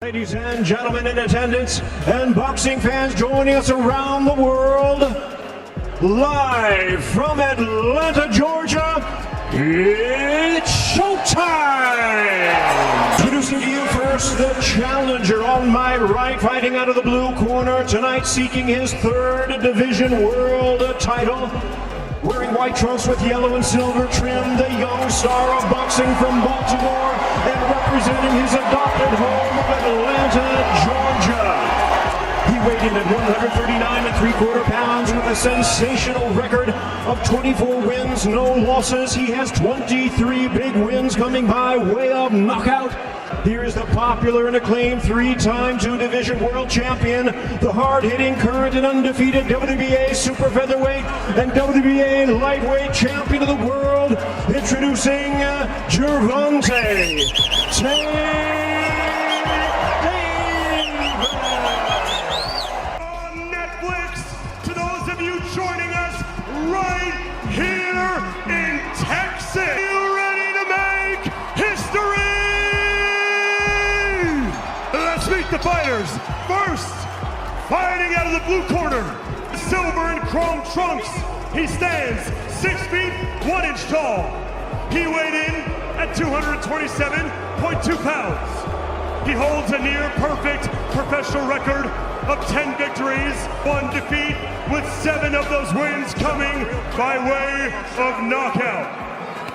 Ladies and gentlemen in attendance and boxing fans joining us around the world, live from Atlanta, Georgia, it's showtime! Introducing to you first the challenger on my right, fighting out of the blue corner tonight, seeking his third division world title. Wearing white trunks with yellow and silver trim, the young star of boxing from Baltimore and representing his adopted home of Atlanta, Georgia. He weighed in at 139 3/4 pounds with a sensational record of 24 wins, no losses. He has 23 big wins coming by way of knockout. Here is the popular and acclaimed three-time two-division world champion, the hard-hitting, current and undefeated WBA super featherweight and WBA lightweight champion of the world, introducing Gervonta. On Netflix, to those of you joining us right here in Texas, are you ready to make history? Let's meet the fighters. First, fighting out of the blue corner, silver and chrome trunks. He stands 6 feet 1 inch tall. He weighed in at 227.2 pounds. He holds a near perfect professional record of 10 victories, 1 defeat, with 7 of those wins coming by way of knockout.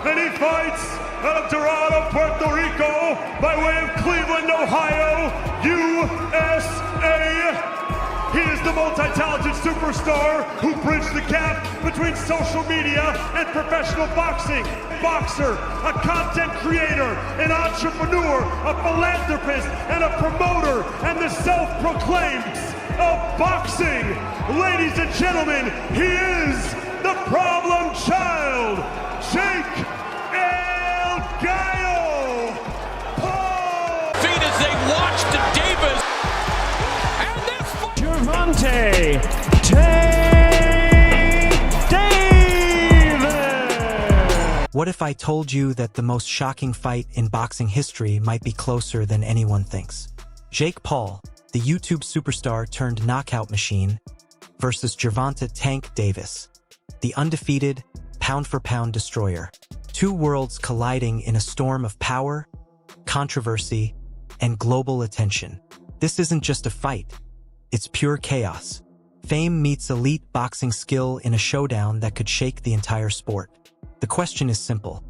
And he fights out of Dorado, Puerto Rico, by way of Cleveland, Ohio, USA. He is the multi-talented superstar who bridged the gap between social media and professional boxing. Boxer, a content creator, an entrepreneur, a philanthropist, and a promoter, and the self-proclaimed of boxing. Ladies and gentlemen, he is the problem child, Jake El Gallo Paul. Feet as they watched Davis. And this Gervonta Davis! What if I told you that the most shocking fight in boxing history might be closer than anyone thinks? Jake Paul, the YouTube superstar turned knockout machine, versus Gervonta Tank Davis, the undefeated pound-for-pound destroyer. Two worlds colliding in a storm of power, controversy, and global attention. This isn't just a fight. It's pure chaos. Fame meets elite boxing skill in a showdown that could shake the entire sport. The question is simple.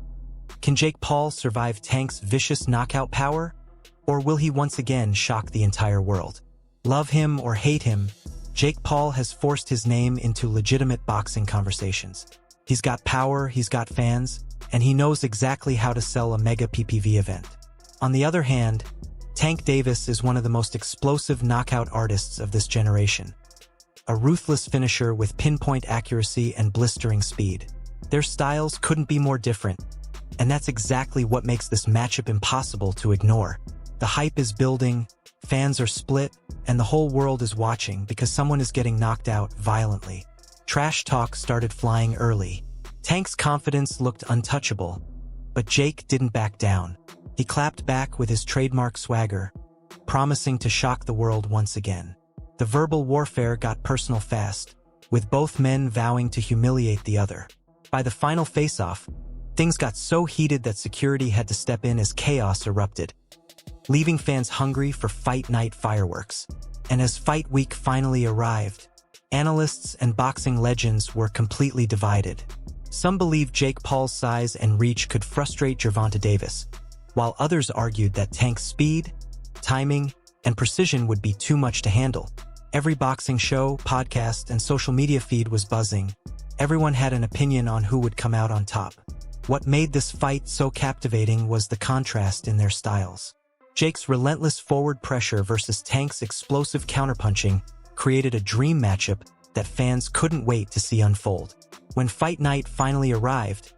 Can Jake Paul survive Tank's vicious knockout power? Or will he once again shock the entire world? Love him or hate him, Jake Paul has forced his name into legitimate boxing conversations. He's got power, he's got fans, and he knows exactly how to sell a mega PPV event. On the other hand, Tank Davis is one of the most explosive knockout artists of this generation. A ruthless finisher with pinpoint accuracy and blistering speed. Their styles couldn't be more different, and that's exactly what makes this matchup impossible to ignore. The hype is building, fans are split, and the whole world is watching because someone is getting knocked out violently. Trash talk started flying early. Tank's confidence looked untouchable, but Jake didn't back down. He clapped back with his trademark swagger, promising to shock the world once again. The verbal warfare got personal fast, with both men vowing to humiliate the other. By the final face-off, things got so heated that security had to step in as chaos erupted, leaving fans hungry for fight night fireworks. And as fight week finally arrived, analysts and boxing legends were completely divided. Some believed Jake Paul's size and reach could frustrate Gervonta Davis, while others argued that Tank's speed, timing, and precision would be too much to handle. Every boxing show, podcast, and social media feed was buzzing. Everyone had an opinion on who would come out on top. What made this fight so captivating was the contrast in their styles. Jake's relentless forward pressure versus Tank's explosive counterpunching created a dream matchup that fans couldn't wait to see unfold. When fight night finally arrived,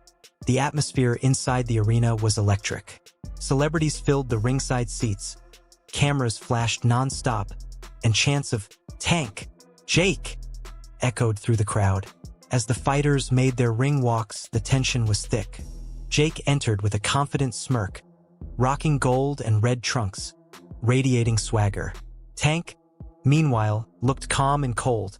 the atmosphere inside the arena was electric. Celebrities filled the ringside seats, cameras flashed non-stop, and chants of "Tank! Jake!" echoed through the crowd. As the fighters made their ring walks, the tension was thick. Jake entered with a confident smirk, rocking gold and red trunks, radiating swagger. Tank, meanwhile, looked calm and cold,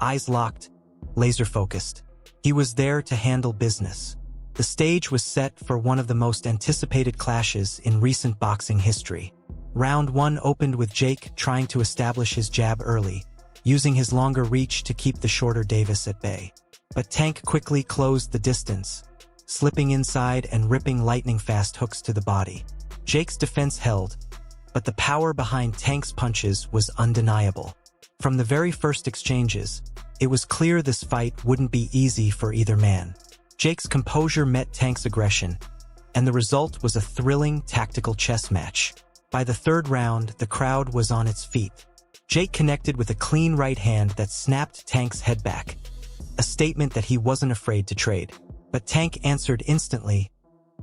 eyes locked, laser-focused. He was there to handle business. The stage was set for one of the most anticipated clashes in recent boxing history. Round 1 opened with Jake trying to establish his jab early, using his longer reach to keep the shorter Davis at bay. But Tank quickly closed the distance, slipping inside and ripping lightning-fast hooks to the body. Jake's defense held, but the power behind Tank's punches was undeniable. From the very first exchanges, it was clear this fight wouldn't be easy for either man. Jake's composure met Tank's aggression, and the result was a thrilling tactical chess match. By the third round, the crowd was on its feet. Jake connected with a clean right hand that snapped Tank's head back, a statement that he wasn't afraid to trade. But Tank answered instantly,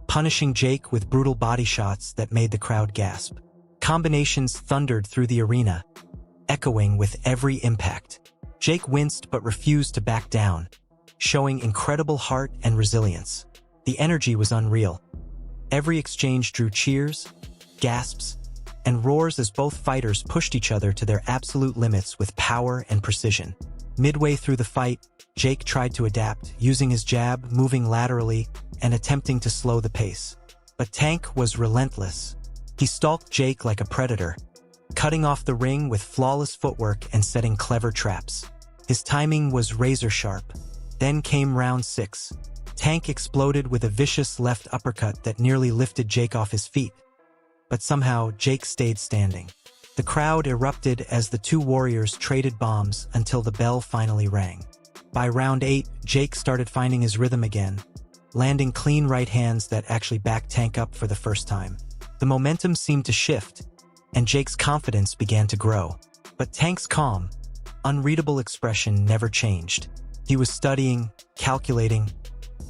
punishing Jake with brutal body shots that made the crowd gasp. Combinations thundered through the arena, echoing with every impact. Jake winced but refused to back down, showing incredible heart and resilience. The energy was unreal. Every exchange drew cheers, gasps, and roars as both fighters pushed each other to their absolute limits with power and precision. Midway through the fight, Jake tried to adapt, using his jab, moving laterally, and attempting to slow the pace. But Tank was relentless. He stalked Jake like a predator, cutting off the ring with flawless footwork and setting clever traps. His timing was razor-sharp. Then came round 6. Tank exploded with a vicious left uppercut that nearly lifted Jake off his feet. But somehow, Jake stayed standing. The crowd erupted as the two warriors traded bombs until the bell finally rang. By round 8, Jake started finding his rhythm again, landing clean right hands that actually backed Tank up for the first time. The momentum seemed to shift, and Jake's confidence began to grow. But Tank's calm, unreadable expression never changed. He was studying, calculating,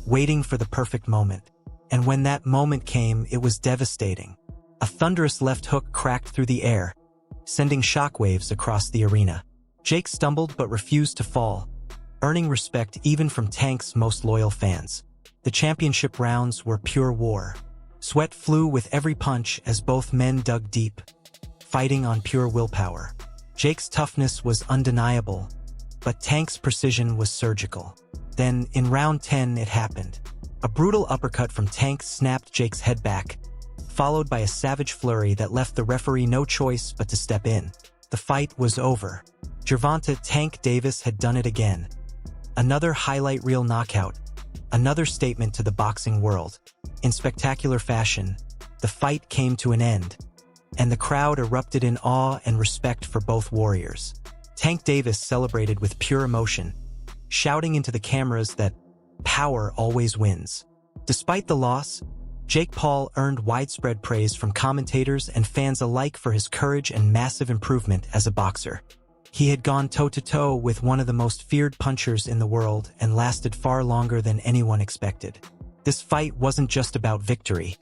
waiting for the perfect moment. And when that moment came, it was devastating. A thunderous left hook cracked through the air, sending shockwaves across the arena. Jake stumbled but refused to fall, earning respect even from Tank's most loyal fans. The championship rounds were pure war. Sweat flew with every punch as both men dug deep, fighting on pure willpower. Jake's toughness was undeniable, but Tank's precision was surgical. Then, in round 10, it happened. A brutal uppercut from Tank snapped Jake's head back, followed by a savage flurry that left the referee no choice but to step in. The fight was over. Gervonta Tank Davis had done it again. Another highlight reel knockout, another statement to the boxing world. In spectacular fashion, the fight came to an end, and the crowd erupted in awe and respect for both warriors. Tank Davis celebrated with pure emotion, shouting into the cameras that power always wins. Despite the loss, Jake Paul earned widespread praise from commentators and fans alike for his courage and massive improvement as a boxer. He had gone toe-to-toe with one of the most feared punchers in the world and lasted far longer than anyone expected. This fight wasn't just about victory.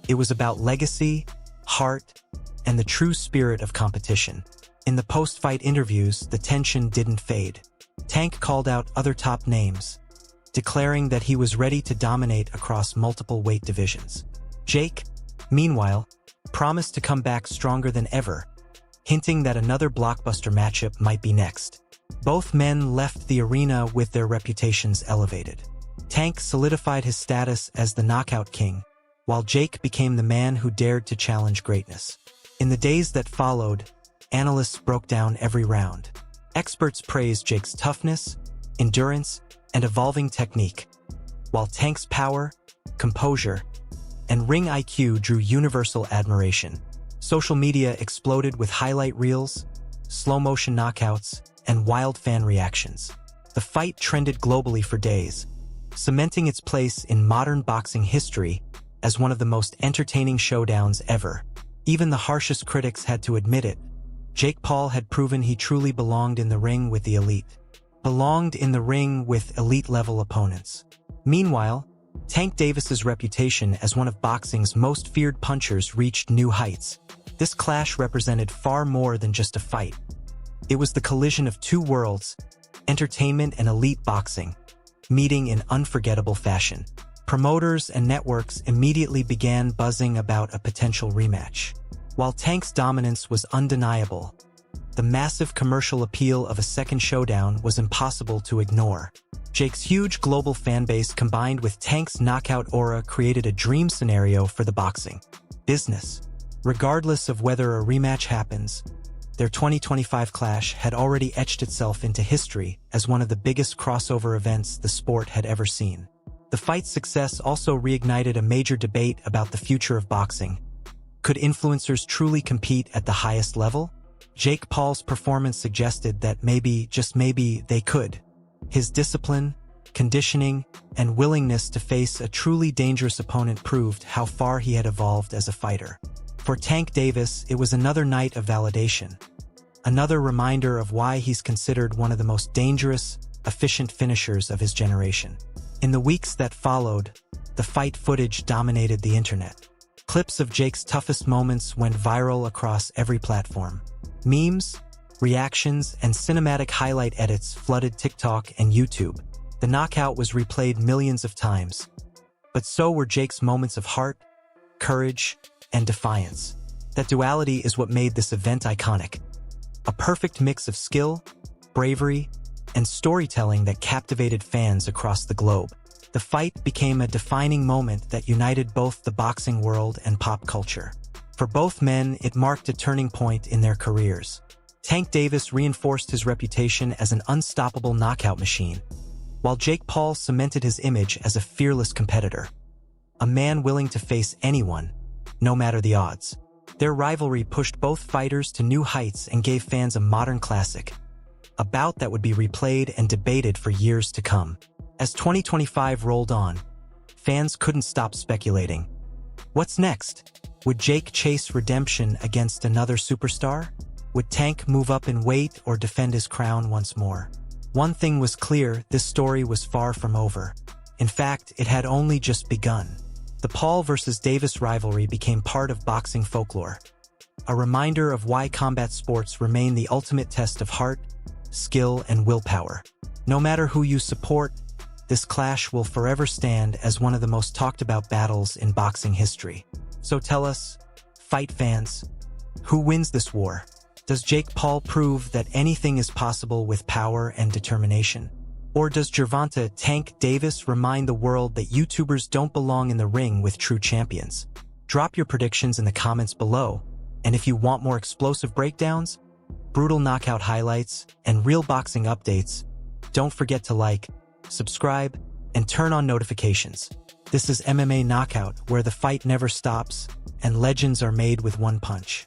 It was about legacy, heart, and the true spirit of competition. In the post-fight interviews, the tension didn't fade. Tank called out other top names, declaring that he was ready to dominate across multiple weight divisions. Jake, meanwhile, promised to come back stronger than ever, hinting that another blockbuster matchup might be next. Both men left the arena with their reputations elevated. Tank solidified his status as the knockout king, while Jake became the man who dared to challenge greatness. In the days that followed, analysts broke down every round. Experts praised Jake's toughness, endurance, and evolving technique, while Tank's power, composure, and ring IQ drew universal admiration. Social media exploded with highlight reels, slow-motion knockouts, and wild fan reactions. The fight trended globally for days, cementing its place in modern boxing history as one of the most entertaining showdowns ever. Even the harshest critics had to admit it. Jake Paul had proven he truly belonged in the ring with the elite. Belonged in the ring with elite-level opponents. Meanwhile, Tank Davis's reputation as one of boxing's most feared punchers reached new heights. This clash represented far more than just a fight. It was the collision of two worlds, entertainment and elite boxing, meeting in unforgettable fashion. Promoters and networks immediately began buzzing about a potential rematch. While Tank's dominance was undeniable, the massive commercial appeal of a second showdown was impossible to ignore. Jake's huge global fanbase combined with Tank's knockout aura created a dream scenario for the boxing business. Regardless of whether a rematch happens, their 2025 clash had already etched itself into history as one of the biggest crossover events the sport had ever seen. The fight's success also reignited a major debate about the future of boxing. Could influencers truly compete at the highest level? Jake Paul's performance suggested that maybe, just maybe, they could. His discipline, conditioning, and willingness to face a truly dangerous opponent proved how far he had evolved as a fighter. For Tank Davis, it was another night of validation. Another reminder of why he's considered one of the most dangerous, efficient finishers of his generation. In the weeks that followed, the fight footage dominated the internet. Clips of Jake's toughest moments went viral across every platform. Memes, reactions, and cinematic highlight edits flooded TikTok and YouTube. The knockout was replayed millions of times. But so were Jake's moments of heart, courage, and defiance. That duality is what made this event iconic. A perfect mix of skill, bravery, and storytelling that captivated fans across the globe. The fight became a defining moment that united both the boxing world and pop culture. For both men, it marked a turning point in their careers. Tank Davis reinforced his reputation as an unstoppable knockout machine, while Jake Paul cemented his image as a fearless competitor. A man willing to face anyone, no matter the odds. Their rivalry pushed both fighters to new heights and gave fans a modern classic, a bout that would be replayed and debated for years to come. As 2025 rolled on, fans couldn't stop speculating. What's next? Would Jake chase redemption against another superstar? Would Tank move up in weight or defend his crown once more? One thing was clear, this story was far from over. In fact, it had only just begun. The Paul versus Davis rivalry became part of boxing folklore, a reminder of why combat sports remain the ultimate test of heart, skill, and willpower. No matter who you support, this clash will forever stand as one of the most talked about battles in boxing history. So tell us, fight fans, who wins this war? Does Jake Paul prove that anything is possible with power and determination? Or does Gervonta Tank Davis remind the world that YouTubers don't belong in the ring with true champions? Drop your predictions in the comments below, and if you want more explosive breakdowns, brutal knockout highlights, and real boxing updates, don't forget to like, subscribe, and turn on notifications. This is MMA Knockout, where the fight never stops, and legends are made with one punch.